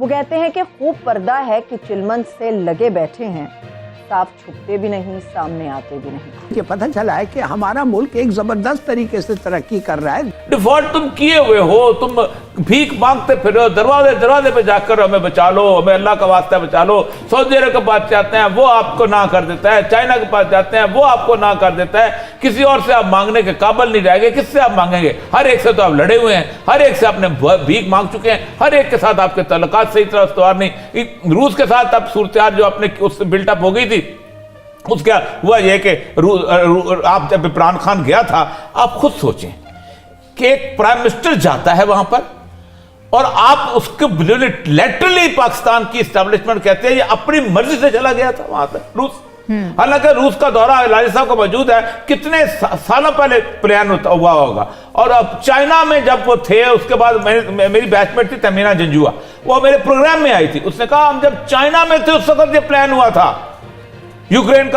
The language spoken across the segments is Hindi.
वो कहते हैं कि खूब पर्दा है कि चिलमन से लगे बैठे हैं, साफ छुपते भी नहीं, सामने आते भी नहीं। ये पता चला है कि हमारा मुल्क एक जबरदस्त तरीके से तरक्की कर रहा है। डिफॉल्ट तुम किए हुए हो, तुम भीख मांगते फिरो, दरवाजे दरवाजे पे जाकर हमें बचा लो, हमें अल्लाह का वास्ता बचा लो। सऊदी अरब के पास जाते हैं वो आपको ना कर देता है, चाइना के पास जाते हैं वो आपको ना कर देता है, किसी और से आप मांगने के काबिल नहीं रहेंगे। किससे आप मांगेंगे? हर एक से तो आप लड़े हुए हैं, हर एक से आपने भीख मांग चुके हैं, हर एक के साथ आपके तल्लुकात सही तरह इस्तवार नहीं। रूस के साथ अब सूरत जो अपने उससे बिल्टअप हो गई थी, उसका हुआ यह कि आप जब इमरान खान गया था, आप खुद सोचें कि एक प्राइम मिनिस्टर जाता है वहां पर और आप उसके लेटरली पाकिस्तान की एस्टेब्लिशमेंट कहते हैं ये अपनी मर्जी से चला गया था वहां तक रूस। हालांकि रूस का दौरा लाली साहब का मौजूद है, कितने सालों पहले प्लान हुआ होगा। और अब चाइना में जब वो थे, उसके बाद मेरी बैचमेट थी तमीना जंजुआ, वो मेरे प्रोग्राम में आई थी। उसने कहा हम जब चाइना में थे उस वक्त ये प्लान हुआ था, यूक्रेन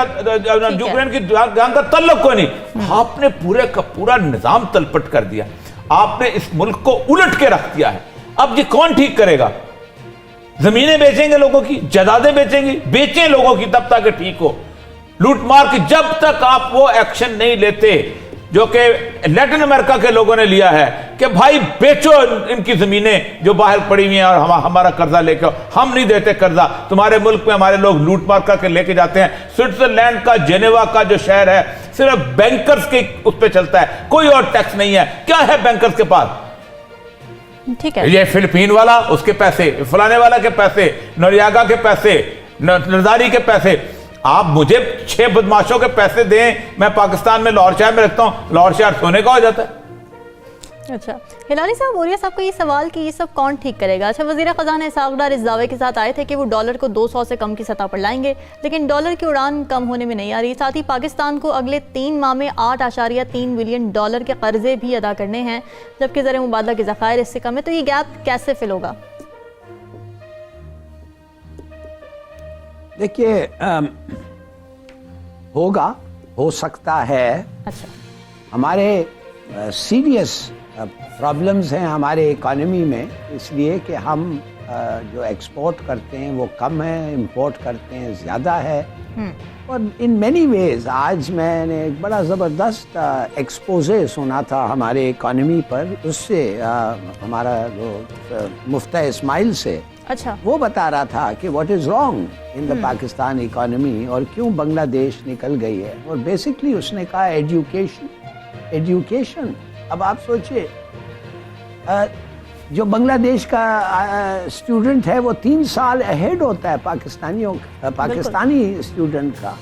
की जंग का तल्लुक को नहीं। आपने पूरे का पूरा निजाम तलपट कर दिया, आपने इस मुल्क को उलट के रख दिया है। अब ये कौन ठीक करेगा? जमीनें बेचेंगे लोगों की, जायदादें बेचेंगे, बेचें लोगों की तब तक ठीक हो। लूट मार की जब तक आप वो एक्शन नहीं लेते जो कि लैटिन अमेरिका के लोगों ने लिया है कि भाई बेचो इनकी जमीनें जो बाहर पड़ी हुई हैं और हमारा कर्जा लेके, हम नहीं देते कर्जा। तुम्हारे मुल्क में हमारे लोग लूट मार करके लेके जाते हैं। स्विट्जरलैंड का जेनेवा का जो शहर है सिर्फ बैंकर्स के उस पर चलता है, कोई और टैक्स नहीं है। क्या है बैंकर्स के पास? ठीक है, ये फिलिपीन वाला उसके पैसे, फलाने वाला के पैसे, नोरियागा के पैसे, नरदारी के पैसे। आप मुझे 6 बदमाशों के पैसे दें, मैं पाकिस्तान में लाहौर शहर में रखता हूं, लाहौर शहर सोने का हो जाता है। अच्छा हिलानी साहब, मौर्य साहब को ये सवाल कि ये सब कौन ठीक करेगा। अच्छा, वज़ीर ख़ज़ाना इसहाक़ डार इस दावे के साथ आए थे कि वो डॉलर को 200 से कम की सतह पर लाएंगे, लेकिन डॉलर की उड़ान कम होने में नहीं आ रही। साथ ही पाकिस्तान को अगले 3 माह में 8.3 बिलियन डॉलर के कर्जे भी अदा करने हैं, जबकि ज़र मुबादला के ज़खायर इससे कम है। तो ये गैप कैसे फिल होगा? देखिए, होगा, हो सकता है। अच्छा, हमारे सीरियस प्रॉब्लम्स हैं हमारे इकोनॉमी में, इसलिए कि हम जो एक्सपोर्ट करते हैं वो कम है, इंपोर्ट करते हैं ज़्यादा है। और इन मैनी वेज आज मैंने एक बड़ा ज़बरदस्त एक्सपोजे सुना था हमारे इकोनॉमी पर, उससे हमारा जो मुफ्ती इस्माइल से। अच्छा, वो वो बता रहा था कि what is wrong in the Pakistan economy और क्यों बांग्लादेश निकल गई है। और बेसिकली उसने कहा एजुकेशन। अब आप सोचिए, जो बांग्लादेश का स्टूडेंट है वो 3 साल अहेड होता है पाकिस्तानी स्टूडेंट का,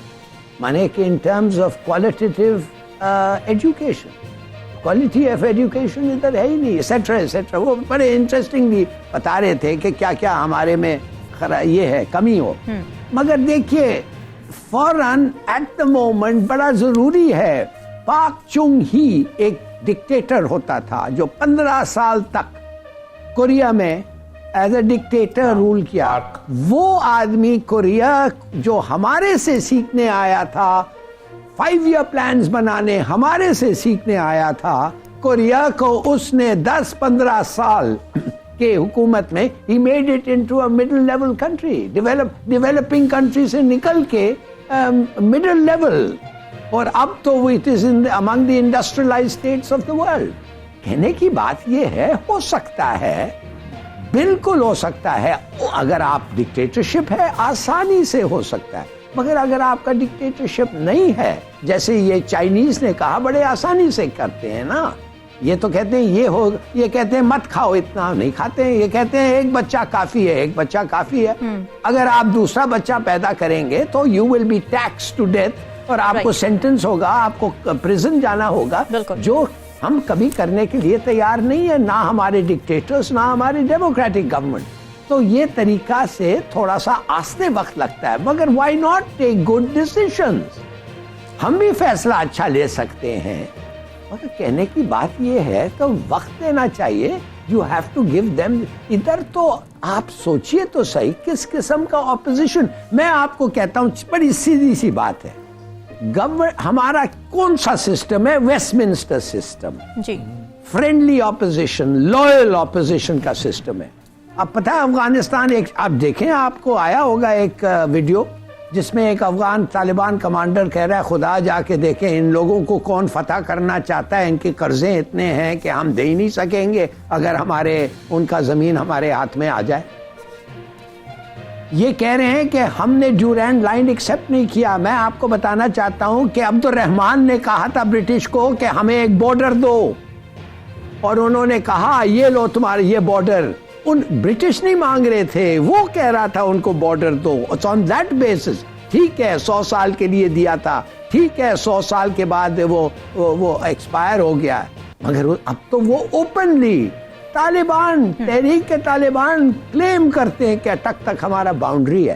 माने कि in terms of qualitative education. Quality of education इधर है ही नहीं, एसेट्रा एसेट्रा। वो बड़े इंटरेस्टिंगली बता रहे थे कि क्या क्या हमारे में ये है, कमी हो। मगर देखिए, फौरन एट द मोमेंट बड़ा ज़रूरी है, पाक चुंग ही एक डिक्टेटर होता था जो 15 साल तक कोरिया में एज ए डिक्टेटर रूल किया। वो आदमी कोरिया जो हमारे से सीखने आया था, 5 ईयर प्लान्स बनाने हमारे से सीखने आया था, कोरिया को उसने 10-15 साल के हुकूमत में he made it into a middle level country, developing country से निकल के मिडिल लेवल। और अब तो it is in among the industrialised states of the world. कहने की बात यह है, हो सकता है, बिल्कुल हो सकता है, अगर आप डिक्टेटरशिप है आसानी से हो सकता है। मगर अगर आपका डिक्टेटरशिप नहीं है, जैसे ये चाइनीज ने कहा, बड़े आसानी से करते हैं ना। ये तो कहते हैं ये कहते हैं मत खाओ, इतना नहीं खाते हैं। ये कहते हैं एक बच्चा काफी है, एक बच्चा काफी है। अगर आप दूसरा बच्चा पैदा करेंगे तो you will be taxed to death और आपको सेंटेंस होगा, आपको प्रिजन जाना होगा, जो हम कभी करने के लिए तैयार नहीं है, ना हमारे डिक्टेटर्स, ना हमारे डेमोक्रेटिक गवर्नमेंट। तो ये तरीका से थोड़ा सा आस्ते वक्त लगता है, मगर why not take good decisions. हम भी फैसला अच्छा ले सकते हैं, मगर कहने की बात ये है तो वक्त देना चाहिए। You have to give them. इधर तो आप सोचिए तो सही, किस किस्म का ऑपोजिशन। मैं आपको कहता हूं, बड़ी सीधी सी बात है, गवर्नमेंट हमारा कौन सा सिस्टम है? वेस्टमिंस्टर सिस्टम जी, फ्रेंडली ऑपोजिशन, लॉयल ऑपोजिशन का सिस्टम है। अब पता है अफगानिस्तान एक, आप देखें, आपको आया होगा एक वीडियो जिसमें एक अफगान तालिबान कमांडर कह रहा है खुदा जाके देखें इन लोगों को कौन फतह करना चाहता है, इनके कर्जे इतने हैं कि हम दे ही नहीं सकेंगे अगर उनका जमीन हमारे हाथ में आ जाए। ये कह रहे हैं कि हमने ड्यूरैंड लाइन एक्सेप्ट नहीं किया। मैं आपको बताना चाहता हूं कि अब्दुर्रहमान ने कहा था ब्रिटिश को कि हमें एक बॉर्डर दो, और उन्होंने कहा ये लो तुम्हारे ये बॉर्डर। उन ब्रिटिश नहीं मांग रहे थे, वो कह रहा था उनको बॉर्डर दो। ऑन दैट बेसिस ठीक है 100 साल के लिए दिया था, ठीक है 100 साल के बाद वो एक्सपायर हो गया, मगर अब तो वो ओपनली तालिबान तहरीक के तालिबान क्लेम करते हैं कि तक हमारा बाउंड्री है।